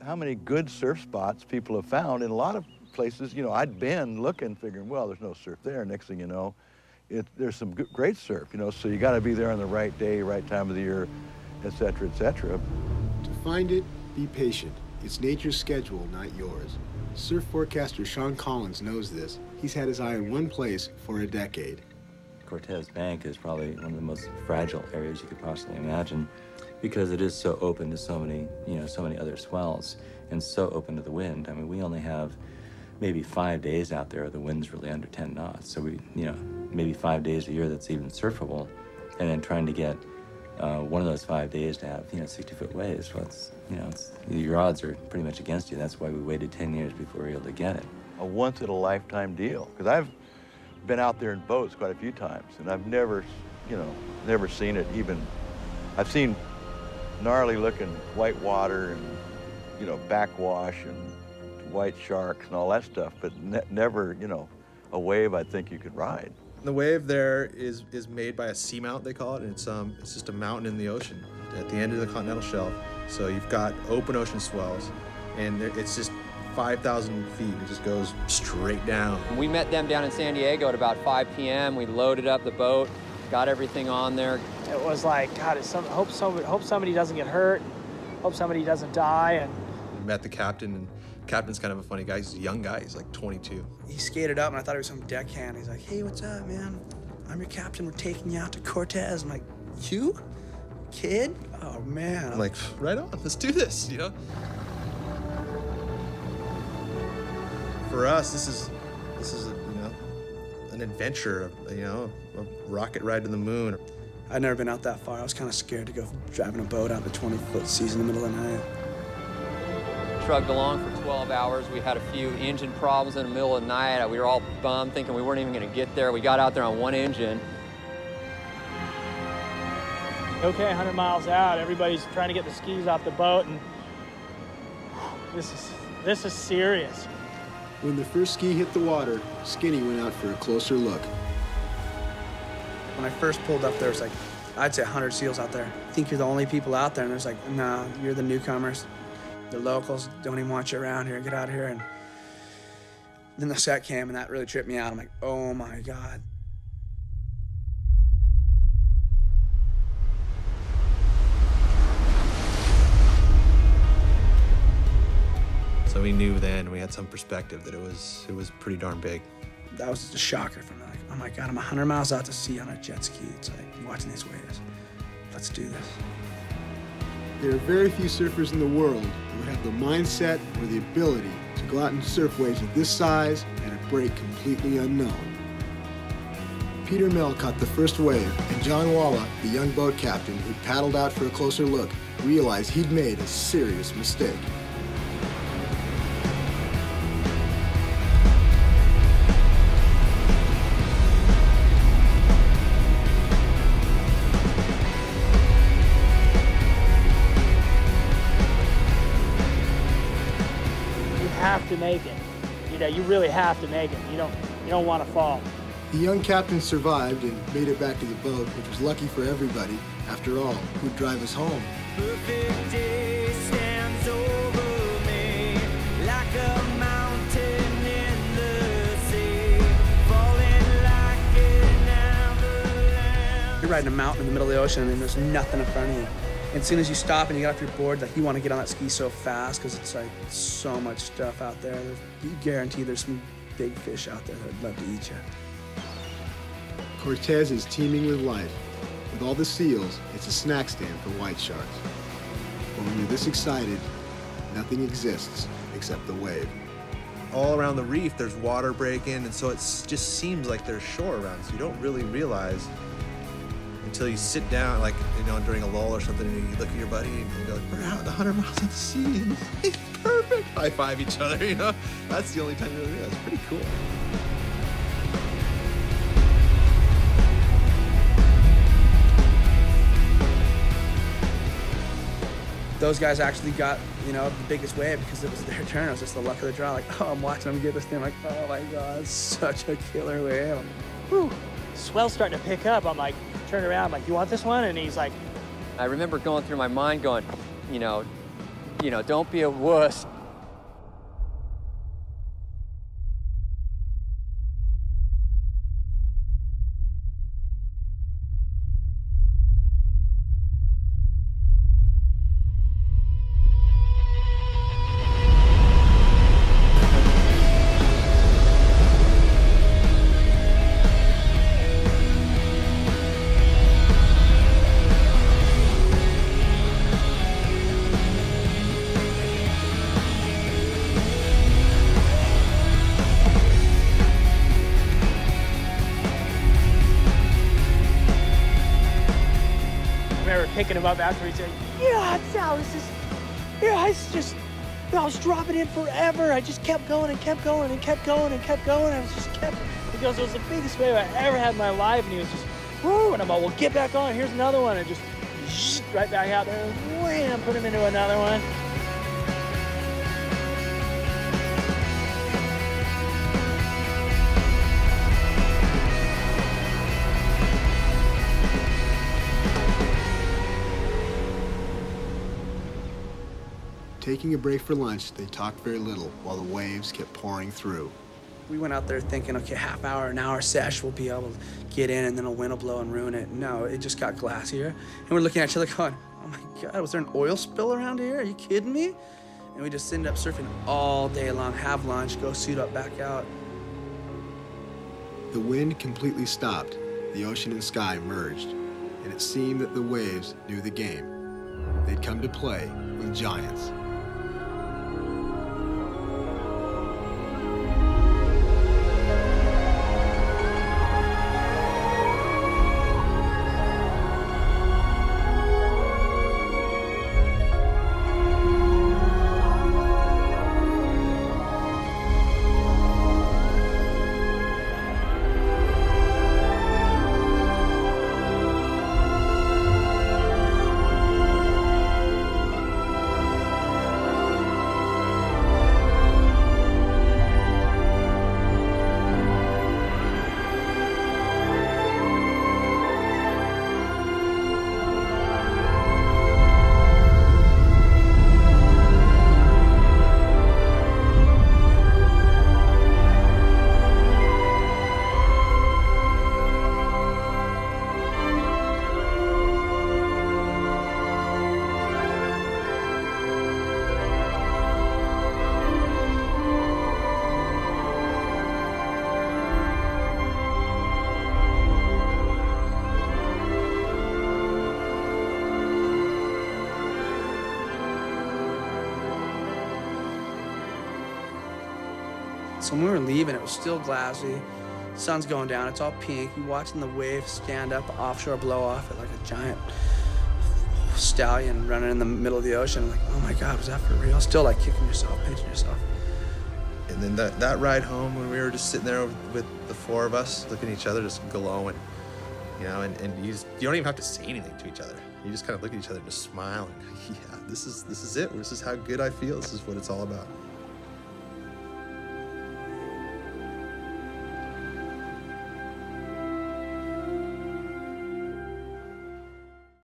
how many good surf spots people have found. In a lot of places, you know, I'd been looking, figuring, well, there's no surf there. Next thing you know, there's some great surf, you know, so you got to be there on the right day, right time of the year, et cetera, et cetera. To find it, be patient. It's nature's schedule, not yours. Surf forecaster Sean Collins knows this. He's had his eye in one place for a decade. Cortes Bank is probably one of the most fragile areas you could possibly imagine because it is so open to so many, you know, so many other swells and so open to the wind. I mean, we only have maybe 5 days out there the wind's really under 10 knots. So we, you know, maybe 5 days a year that's even surfable. And then trying to get one of those 5 days to have, you know, 60-foot waves, well, it's, you know, your odds are pretty much against you. That's why we waited 10 years before we were able to get it. A once-in-a-lifetime deal. Because I've been out there in boats quite a few times, and I've never, you know, never seen it even. I've seen gnarly-looking white water and, you know, backwash and white sharks and all that stuff, but never, you know, a wave I think you could ride. The wave there is made by a seamount, they call it, and it's just a mountain in the ocean at the end of the continental shelf. So you've got open ocean swells, and it's just 5,000 feet. It just goes straight down. We met them down in San Diego at about 5 p.m. We loaded up the boat, got everything on there. It was like, God, hope somebody doesn't get hurt, hope somebody doesn't die. And we met the captain, and the captain's kind of a funny guy. He's a young guy. He's like 22. He skated up, and I thought he was some deckhand. He's like, hey, what's up, man? I'm your captain. We're taking you out to Cortes. I'm like, you? Kid? Oh, man. I'm like, right on. Let's do this, you know? For us, this is you know, an adventure, you know, a rocket ride to the moon. I'd never been out that far. I was kind of scared to go driving a boat out in the 20-foot seas in the middle of the night. Shrugged along for 12 hours. We had a few engine problems in the middle of the night. We were all bummed, thinking we weren't even going to get there. We got out there on one engine. Okay, 100 miles out, everybody's trying to get the skis off the boat, and this is serious. When the first ski hit the water, Skinny went out for a closer look. When I first pulled up, there was like, I'd say 100 seals out there. I think you're the only people out there, and there's like, nah, you're the newcomers. The locals don't even want you around here, get out of here. And then the set came, and that really tripped me out. I'm like, oh my God. So we knew then, we had some perspective that it was pretty darn big. That was just a shocker for me. Like, oh my God, I'm 100 miles out to sea on a jet ski. It's like watching these waves. Let's do this. There are very few surfers in the world who would have the mindset or the ability to go out and surf waves of this size at a break completely unknown. Peter Mell caught the first wave, and John Walla, the young boat captain who paddled out for a closer look, realized he'd made a serious mistake. Have to make it. You know, you really have to make it. You don't want to fall. The young captain survived and made it back to the boat, which was lucky for everybody. After all, who'd drive us home? Perfect day stands over me like a mountain in the sea, falling like an avalanche. You're riding a mountain in the middle of the ocean, and there's nothing in front of you. And as soon as you stop and you get off your board, like, you want to get on that ski so fast because it's like so much stuff out there. You guarantee there's some big fish out there that'd love to eat you. Cortes is teeming with life. With all the seals, it's a snack stand for white sharks. But when you're this excited, nothing exists except the wave. All around the reef, there's water breaking, and so it just seems like there's shore around, so you don't really realize until you sit down, like, you know, during a lull or something, and you look at your buddy and you go, like, we're out 100 miles out to sea. It's perfect. High five each other, you know? That's the only time you really realize. It's pretty cool. Those guys actually got, you know, the biggest wave because it was their turn. It was just the luck of the draw. Like, oh, I'm watching them get this thing. I'm like, oh my God, it's such a killer wave. Whew. Swell's starting to pick up. I'm like, turn around, I'm like, you want this one? And he's like, I remember going through my mind going, you know, you know, don't be a wuss. Picking him up after he said, yeah, I was dropping in forever. I just kept going and kept going and kept going and kept going. He goes, it was the biggest wave I ever had in my life. And he was just, woo. And I'm like, well, get back on. Here's another one. And just right back out there. And wham, put him into another one. Taking a break for lunch, they talked very little while the waves kept pouring through. We went out there thinking, okay, half hour, an hour sesh, we'll be able to get in and then a wind will blow and ruin it. No, it just got glassier. And we're looking at each other going, oh my God, was there an oil spill around here? Are you kidding me? And we just ended up surfing all day long, have lunch, go suit up back out. The wind completely stopped. The ocean and sky merged, and it seemed that the waves knew the game. They'd come to play with giants. So when we were leaving, it was still glassy. Sun's going down, it's all pink. You're watching the waves stand up offshore, blow off it like a giant stallion running in the middle of the ocean. Like, oh my God, was that for real? Still like kicking yourself, pinching yourself. And then that ride home when we were just sitting there with the four of us, looking at each other, just glowing, you know, and you don't even have to say anything to each other. You just kind of look at each other and just smile and, yeah, this is it. This is how good I feel. This is what it's all about.